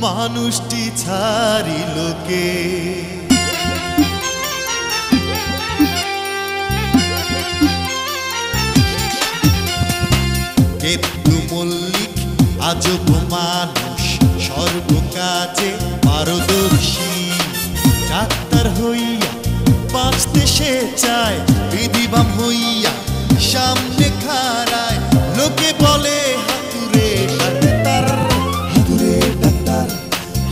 মানুষটি ছাড়িল কে কেতু মল্লিক আজব মানুষ সর্বকাজে পারদর্শী ডাক্তার হইয়া বাঁচতে সে চায় বিধিবাম হইয়া সামনে খাড়ায় লোকে বলে হাতুরে ডাক্তার হাতুরে ডাক্তার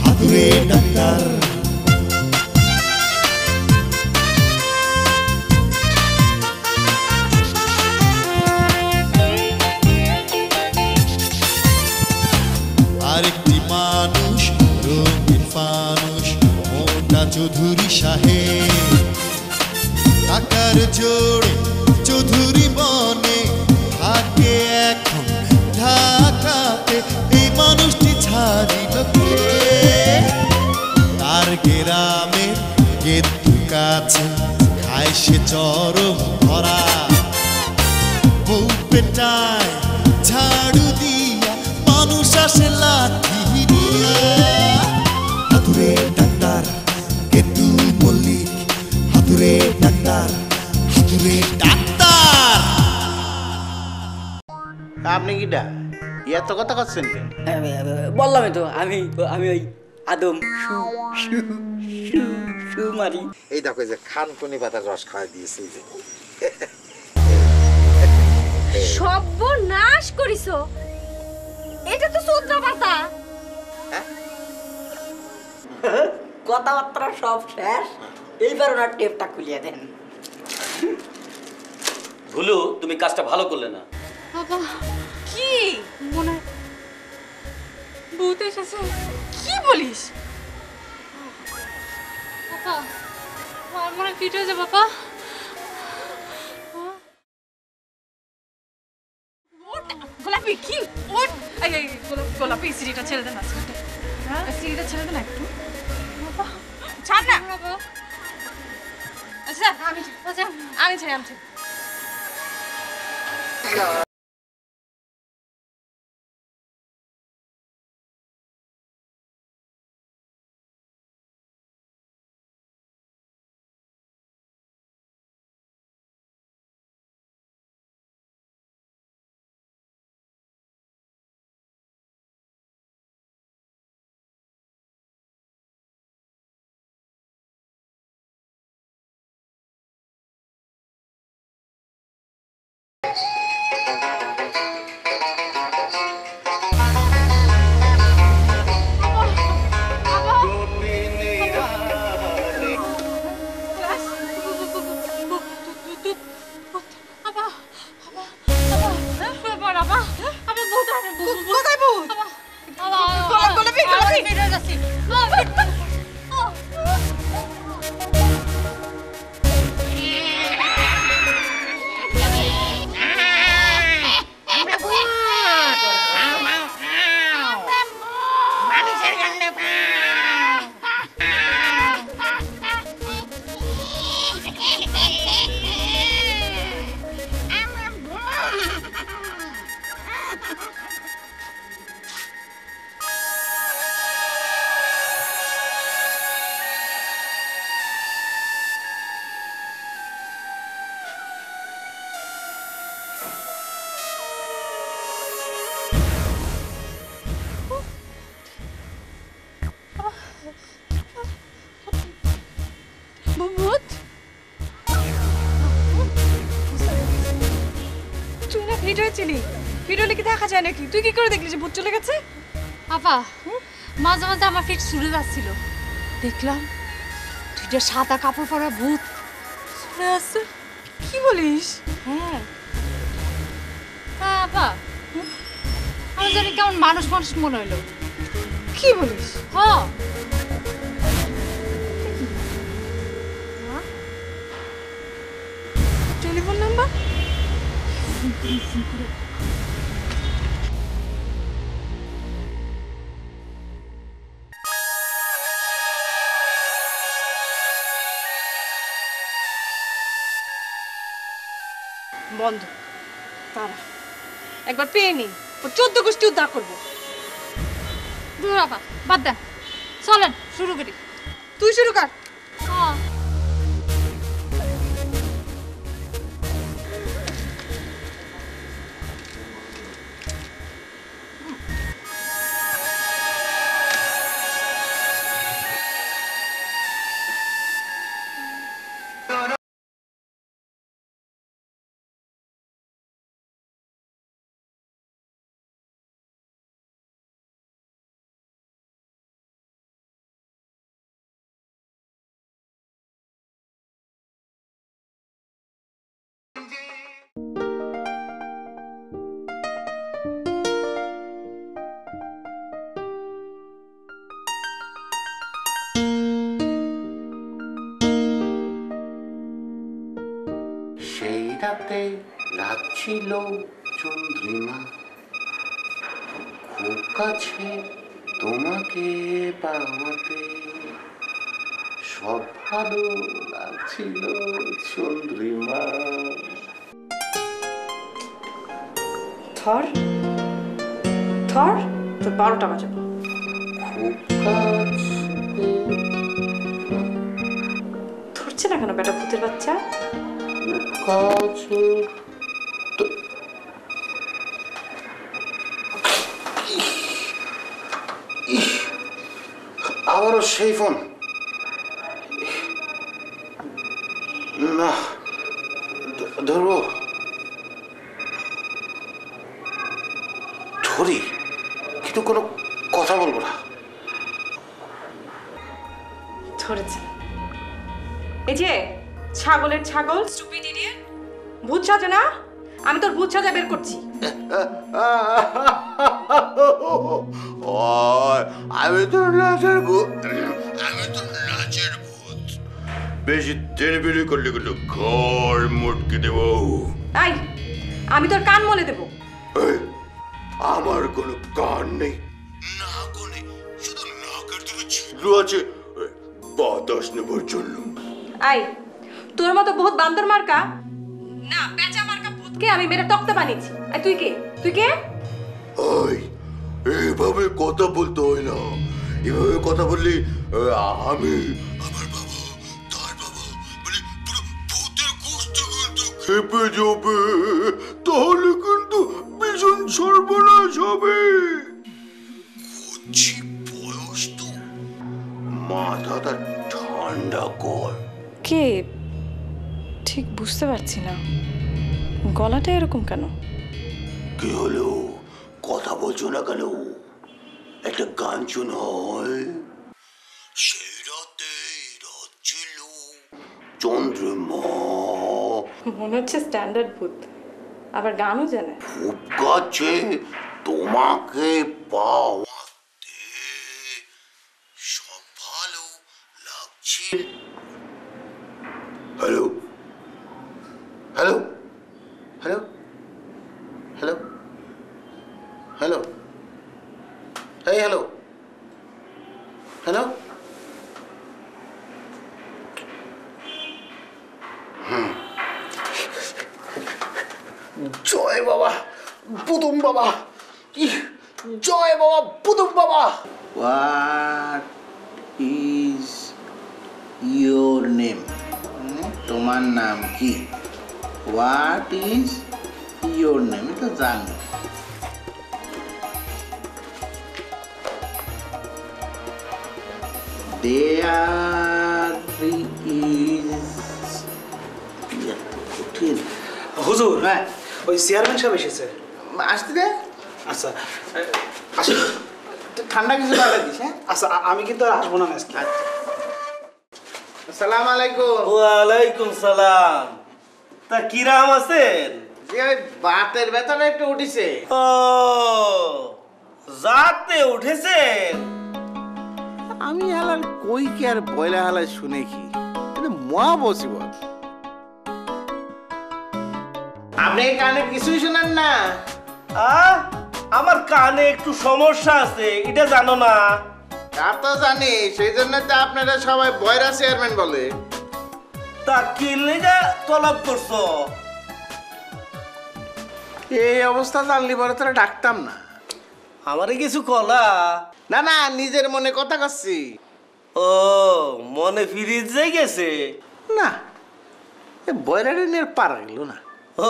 হাতুরে ডাক্তার আরেকটি মানুষ রঙিন ফানুষ মোটা চৌধুরী সাহেব টাকার জোরে চৌধুরী বনে থাকে এখন ঢাকাতে এই মানুষটি ছাড়িল কে তার গ্রামের গেতু কাছে খায় সে চরম ধরা বউ পেটায় ঝাড়ু দিয়া মানুষ আসে লাঠি দিয়া হাতুরে ডাক্তার গেতু মল্লিক হাতুরে ডাক্তার হাতুরে ডাক্তার আপনি কিটা এত কথা করছেন বললামই তো আমি আমি ওই আদম মারি এই দেখো যে খানকুনি পাতার রস খাওয়া দিয়েছি যে সর্বনাশ করিছো এটা তো সূত্র পাতা কথাবার্তা সব শেষ এইবার ওনার টেপটা খুলিয়ে দেন ভুলু তুমি কাজটা ভালো করলে না বাবা কি মনে ভূত এসেছে কি বলিস বাবা আমার মনে ফিট হয়ে যাবে বাবা গোলাপি কি ওট এই গোলাপি সিঁড়িটা ছেড়ে দেন না সিঁড়িটা ছেড়ে দেন একটু বাবা ছাড় না বাবা আচ্ছা আমি ছাড়ি ভূত তুই না ফিট হয়েছিলি ফিট হলে কি দেখা যায় নাকি তুই কি করে দেখলি যে ভূত চলে গেছে আপা মাঝে মাঝে আমার ফিট ছুড়ে যাচ্ছিল দেখলাম দুইটা সাদা কাপড় পরা ভূত ছুড়ে আসছে কি বলিস হ্যাঁ আপা আমার জানি কেমন মানুষ মানুষ মনে হলো কি বলিস হ্যাঁ টেলিফোন নাম্বার বন্ধ তারা একবার পেয়ে নি ও 14 গোষ্ঠী উদ্ধার করবো দূর আপা বাদ দেন, চলেন শুরু করি। তুই শুরু কর। হ্যাঁ সেই রাতে রাত ছিল চন্দ্রিমা, খুব কাছে তোমাকে পাওয়াতে সব ভালো লাগছিল চন্দ্রিমা। থর থর তোর 12টা বাজাবো। খুব কাছে ধরছে না কেন বেটা ভূতের বাচ্চা? খুব কাছে আবারও সেই ফোন। না ধরবো, ধরি কিন্তু কোনো কথা বলবো না। ধরেছে। এই যে ছাগলের ছাগল, স্টুপিড ইডিয়েট, ভূত সাজে না? আমি তোর ভূত সাজা বের করছি। আমি তো নাচের ভূত, আমি তো নাচের ভূত। বেশি তেড়বিড়ি করলে কিন্তু ঘর মুটকে দেব। এই আমি তোর কান মলে দেবো। আমার কোনো কান নেই, নাক নেই, শুধু নাকের দিকে ছিদ্র আছে বাতাস নেবার জন্য। এই তোর মতো বহুত বান্দর মার্কা না পেঁচা মার্কা ভূতকে আমি মেরে তক্তা বানিয়েছি। এই তুই কে? তুই কে? ওই এইভাবে কথা বলতে হয় না, এভাবে কথা বললে আমি, আমার বাবা, তার বাবা, মানে পুরো ভূতের গোষ্ঠী কিন্তু খেপে যাবে, তাহলে কিন্তু ভীষণ সর্বনাশ হবে। কচি বয়স তো, মাথাটা ঠান্ডা কর। কে? ঠিক বুঝতে পারছি না, গলাটা এরকম কেন? কি হলো, কথা বলছো না কেন? একটা গান শোনা হয়। সেই রাতে রাত ছিল চন্দ্রমা, মনে হচ্ছে স্ট্যান্ডার্ড ভূত, আবার গানও জানে। খুব কাছে তোমাকে পাওয়াতে সব ভালো লাগছে। Hello hello hello hello hello, এই হ্যালো হ্যালো, জয় বাবা পুতুম বাবা, জয় বাবা পুতুম বাবা। What is your name? তোমার নাম কি? What is your name? এটা জানি। There is কঠিন। হুজুর হ্যাঁ ওই চেয়ারম্যান সাহেব এসেছে। আসতে দে। আচ্ছা আসি। ঠান্ডা কিছু লাগা দিস। হ্যাঁ আচ্ছা আমি কিন্তু আর আসবো না আজকে। আসসালামু আলাইকুম। ওয়ালাইকুম সালাম। তা কিরাম আছেন? যে ওই বাতের বেতন একটু উঠিছে। ও যাতে উঠেছেন। আমি হালার কই কি আর বয়লা হালায় শুনে কি, কিন্তু মহা বসিবল। আপনি কানে কিছুই শোনেন না? আমার কানে একটু সমস্যা আছে, এটা জানো না? তা তো জানি, সেই জন্য তো আপনারা সবাই বয়রা চেয়ারম্যান বলে। তা কি লেগে তলব করছো? এই অবস্থা জানলি পরে তোরা ডাকতাম না। আমারে কিছু কলা? না না, নিজের মনে কথা করছি। ও মনে ফিরিয়ে যাই গেছে? না, এ বয়রারে নিয়ে পারা গেল না। ও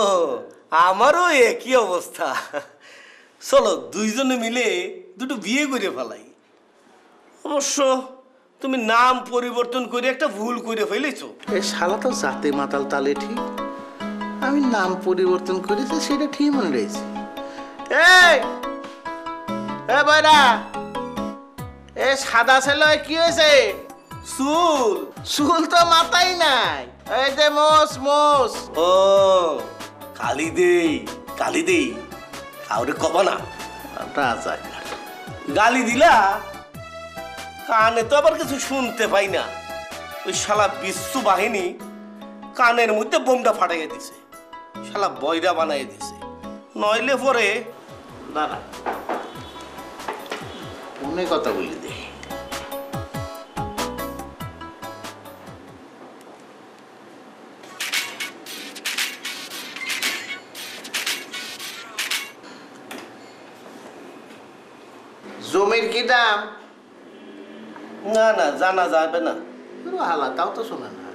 আমারও একই অবস্থা। চলো দুইজনে মিলে দুটো বিয়ে করে ফেলাই। অবশ্য তুমি নাম পরিবর্তন করে একটা ভুল করে ফেলেছো। এই শালা তো জাতে মাতাল তালে ঠিক। আমি নাম পরিবর্তন করেছি সেটা ঠিক মনে রয়েছে। এই এ বয়রা, এ সাদা ছেলে কি হয়েছে? চুল? চুল তো মাথাই নাই, এই যে মোস মোস। ও কালি দেই কাউরে কবা না। রাজাকার গালি দিলা? কানে তো আবার কিছু শুনতে পাই না। ওই শালা বিশ্ব বাহিনী কানের মধ্যে বোমটা ফাটাইয়া দিছে, শালা বয়রা বানাই দিছে। নইলে পরে দাঁড়া, ফোনে কথা বলি দে। জমির কি দাম? না না জানা যাবে না। হালা তাও তো শোনা না।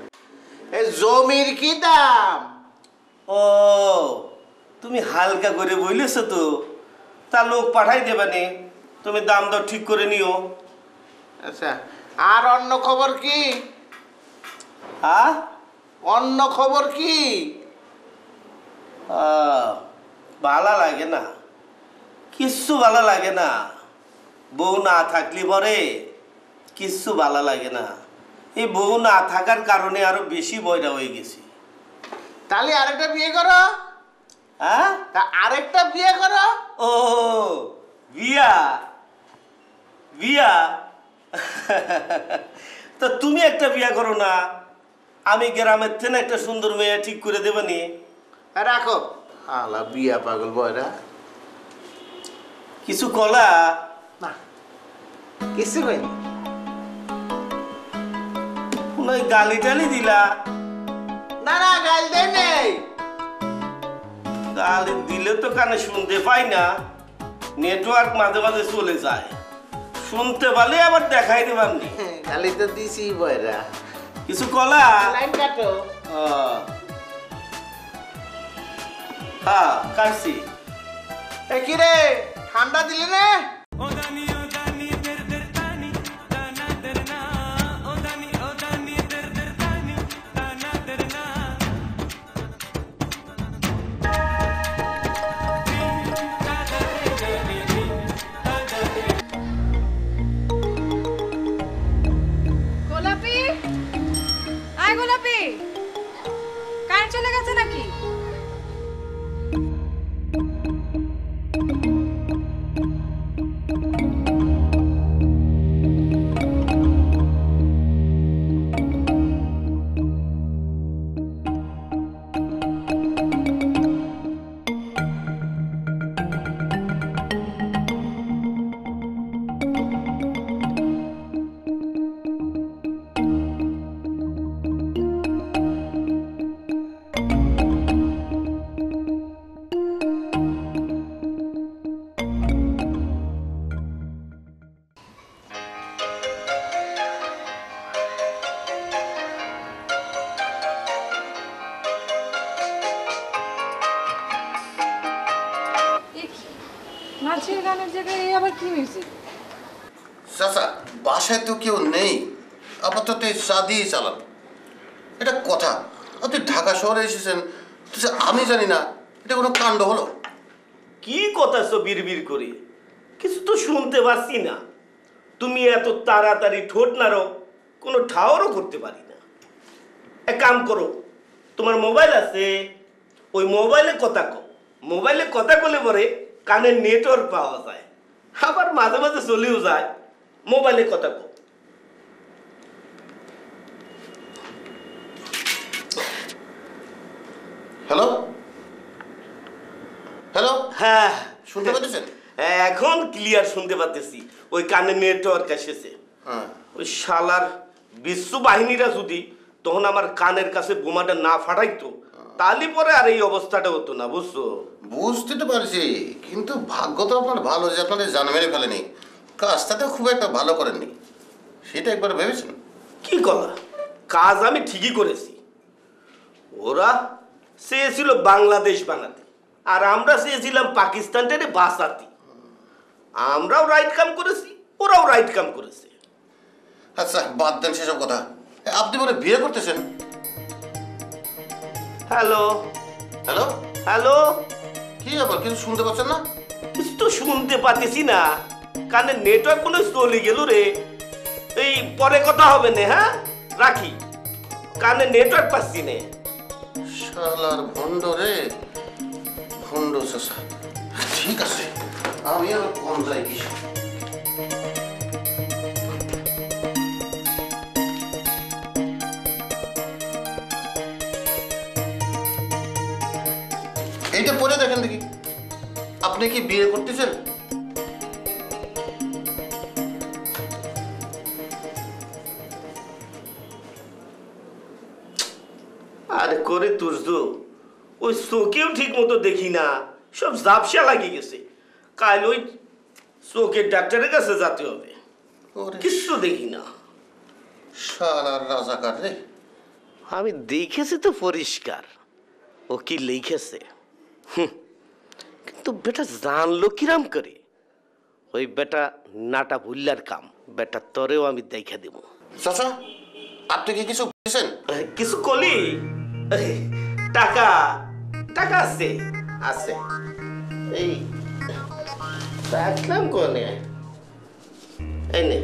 এই জমির কি দাম? ও তুমি হালকা করে বইলেছো তো, তা লোক পাঠাই দেবে নে, তুমি দাম দর ঠিক করে নিও। আচ্ছা, আর অন্য খবর কি? হ্যাঁ অন্য খবর কি? ভালো লাগে না, কিচ্ছু ভালো লাগে না। বউ না থাকলে পরে কিচ্ছু ভালো লাগে না। এই বউ না থাকার কারণে আরো বেশি বয়রা হয়ে গেছি। তাহলে আরেকটা বিয়ে করো। হ্যাঁ আরেকটা বিয়ে করো। ও বিয়া বিয়া তা তুমি একটা বিয়া করো না, আমি গ্রামের থেকে একটা সুন্দর মেয়ে ঠিক করে দেবানি। রাখো আলা বিয়া পাগল বয়রা। কিছু কলা? না কিছু হয়নি। ওই গালি টালি দিলা? না না, গাল দেয় নেই। গালি দিলে তো কানে শুনতে পাই না, নেটওয়ার্ক মাঝে মাঝে চলে যায়। শুনতে পারলে আবার দেখাই দেবানি। গালি তো দিছি বয়রা। কিছু কলা? লাইন কাটো। হ্যাঁ কাটছি। এ কি রে, ঠান্ডা দিলি না? গোলাপি, আয় গোলাপি, কারেন্ট চলে গেছে নাকি? নাচের গানের জায়গায় এই আবার কি মিউজিক? চাচা বাসায় তো কেউ নেই, আপাতত চা দিয়ে চালান। এটা কথা, আপনি ঢাকা শহরে এসেছেন, আমি জানি না, এটা কোনো কাণ্ড হলো? কি কথা সব বিড়বিড় করে, কিছু তো শুনতে পাচ্ছি না। তুমি এত তাড়াতাড়ি ঠোঁট নাড়ো, কোনো ঠাওরও করতে পারি না। এক কাম করো, তোমার মোবাইল আছে, ওই মোবাইলে কথা কও। মোবাইলে কথা বলে পরে কানে নেটওয়ার্ক পাওয়া যায়, আবার মাঝে মাঝে চলেও যায়। মোবাইলে কথা কও। হ্যালো হ্যালো, হ্যাঁ শুনতে পাচ্ছেন? এখন ক্লিয়ার শুনতে পাচ্ছি। ওই কানে নেটওয়ার্ক এসেছে। হ্যাঁ, ওই শালার বিশ্ব বাহিনীরা যদি তখন আমার কানের কাছে বোমাটা না ফাটাইতো, তাহলে পরে আর এই অবস্থাটা হতো না, বুঝছো? বুঝতে তো পারছি, কিন্তু ভাগ্য তো আপনার ভালো যে আপনাদের জান মেরে ফেলেনি, কাজটা তো খুব একটা ভালো করেননি, সেটা একবার ভেবেছেন? কি কথা, কাজ আমি ঠিকই করেছি। ওরা চেয়েছিল বাংলাদেশ বানাতে, আর আমরা চেয়েছিলাম পাকিস্তানটাকে বাঁচাতে। আমরাও রাইট কাম করেছি, ওরাও রাইট কাম করেছে। আচ্ছা বাদ দেন সেসব কথা, আপনি বলে বিয়ে করতেছেন? হ্যালো হ্যালো হ্যালো, কি আবার কিছু শুনতে পাচ্ছেন না? কিছু তো শুনতে পাচ্ছি না, কানে নেটওয়ার্ক কোনো চলে গেল রে। এই পরে কথা হবে না, হ্যাঁ রাখি, কানে নেটওয়ার্ক পাচ্ছি না। শালার ভণ্ড রে, ভণ্ড চাচা। ঠিক আছে, আমি আর কম যাই কি। এইটা পরে দেখেন দেখি, আপনি কি বিয়ে করতেছেন? আরে করে তুর্য, ওই চোখেও ঠিক মতো দেখি না, সব ঝাপসা লাগিয়ে গেছে। কাল ওই চোখের ডাক্তারের কাছে যেতে হবে, কিছু দেখি না। শালার রাজাকার রে। আমি দেখেছি তো পরিষ্কার ও কি লিখেছে, কিন্তু বেটা জানলো কিরাম করে? ওই বেটা নাটা ভুল্লার কাম, বেটা তরেও আমি দেখে দেব। চাচা আপনি কি কিছু বুঝেছেন? কিছু কলি? টাকা টাকা আছে আছে, এই রাখলাম কোনে, এই নে।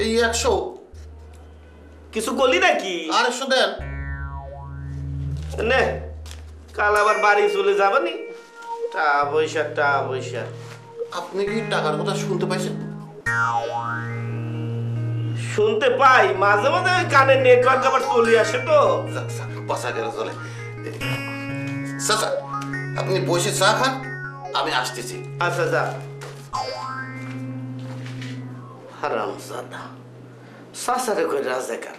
এই 100 কিছু কলি নাকি? আর 100 দেন। নে, কাল আবার বাড়ি চলে যাবানি, টাকা পয়সা টাকা পয়সা। আপনি কি টাকার কথা শুনতে পাইছেন? শুনতে পাই মাঝে মাঝে, ওই কানে নেটওয়ার্ক আবার চলে আসে তো। বাসা গেলে চলে। চাচা আপনি বসে চা খান, আমি আসতেছি। আচ্ছা যা। হারামজাদা, সাসারে কই রাজাকার,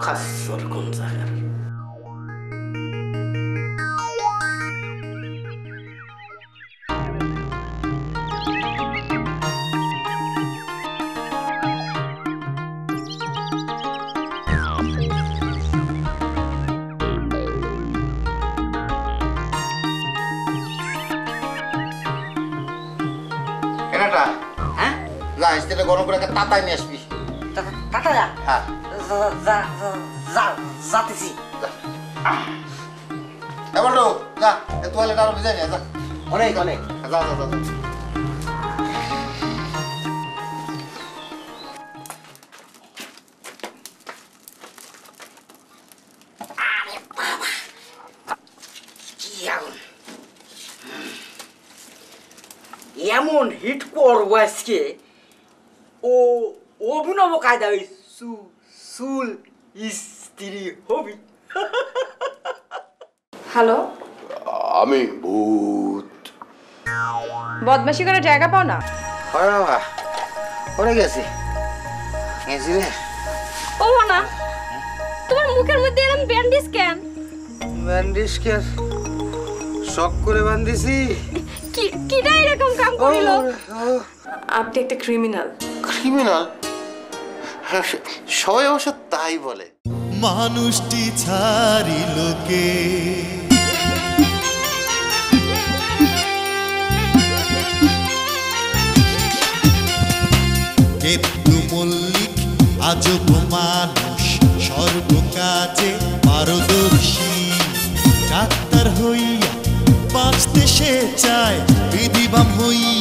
খাসর কোন জায়গার। কেনাটা হ্যাঁ যা ইস্তেলে গরম করে একটা তাতাই নিয়ে আসবি। টাটা যা, হ্যাঁ যাতেছি। এবার তো যা, তোয়ালে আরো ভিজে নিয়ে যা। অনেক অনেক। যা যা যা। এমন হিট করবো আজকে, ও অভিনব কায়দা ওই চুল স্ত্রী হবি। হ্যালো, আমি ভূত। বদমাশি করে জায়গা পাও না? হয় বাবা, পড়ে গেছি গেছি রে। ও না, তোমার মুখের মধ্যে এরকম ব্যান্ডেজ কেন? ব্যান্ডেজ কে শক করে বান্ধিছি। কিটা এরকম কাম করিল? আপনি একটা ক্রিমিনাল। ক্রিমিনাল? সবাই অবশ্য তাই বলে। মানুষটি ছাড়িল কে, কেতু মল্লিক আজব মানুষ, সর্বকাজে পারদর্শী। ডাক্তার হইয়া বাঁচতে সে চায়, বিধিবাম হইয়া